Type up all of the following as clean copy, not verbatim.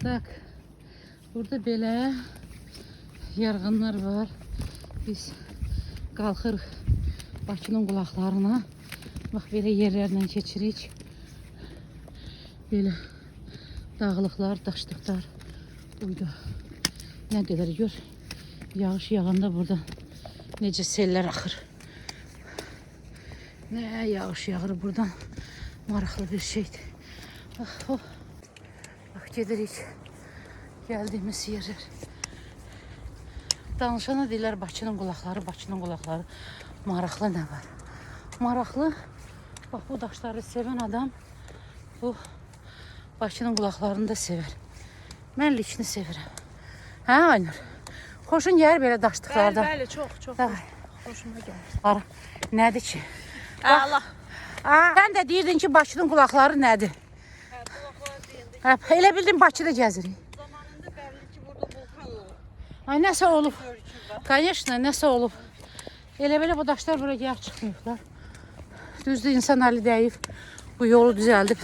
Tak, burada belə yarğanlar var. Biz qalxırıq Bakının qulaqlarına. Bax, belə yerlərlə keçirik. Belə dağlıqlar, daşlıqlar buydu. Nə qədər gör, yağış yağanda burada necə sellər axır. Nə yağış yağır buradan, maraqlı bir şeydir. Bax, o. Bax, gedirik gəldiyimiz yerlər. Danışana deyirlər Bakının qulaqları, Bakının qulaqları. Maraqlı nə var? Maraqlı, bax, bu daşları sevən adam bu Bakının qulaqlarını da sevər. Mən likini sevirəm. Hə, Aynur? Xoşun gəlir belə daşlıqlardan? Bəli, çox xoşuma gəlir. Ara, nədir ki? Allah. Sən də deyirdin ki, Bakının qulaqları nədir? Hə, qulaqlar deyildi. Hə, elə bildim Bakıda gəzirik. Zamanında bəlli ki, burada vulkan olub. Ay, nəsə olub. Конечно, nəsə olub. Elə belə bu daşlar bura gəlib çıxmayıblar. Düzdür, insan əli dəyib. Bu yolu düzəldib.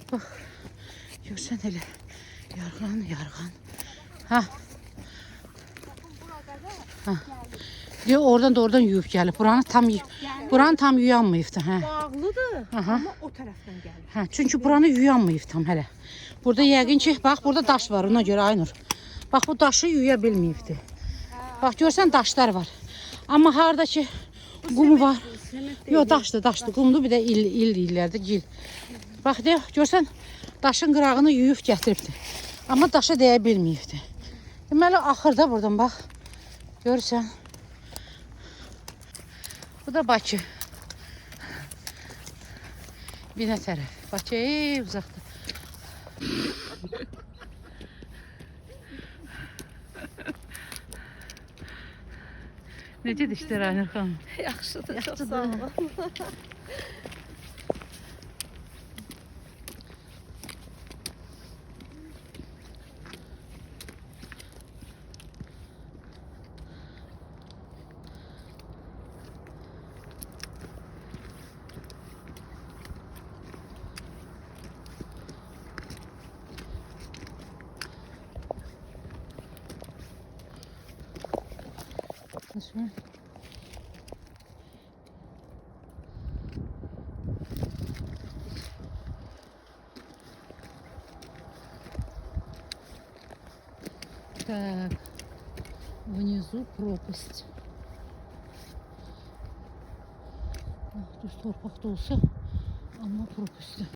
Bax, görsən elə. Yarğan. Hə. Hə. Yox, oradan da oradan yuyub gəlib. Buranı tam yuyanmayıbdı. Hə. Bağlıdır, amma o tərəfdən gəlir. Hə, çünki buranı yuyanmayıb tam hələ. Burada yəqin ki, bax, burada daş var, ona görə Aynur. Bax, bu daşı yuya bilməyibdi. Bax, görsən daşlar var. Amma harada ki, qumu var. Yox, daşdır. Qumdur, bir də il deyirlərdi, gil. Bax, görsən, daşın qırağını yuyub gətiribdi. Amma daşa dəyə bilməyibdi. Deməli, axır da buradan, bax. Görürsən. Bu da Bakı. Binə tərəf. Bakı uzaqdır. Necədir işlər Aynur xanım? Yaxşıdır, çox sağ olun. Nasıl? Так, внизу пропасть. Düz torpaq da olsa, amma propastdır.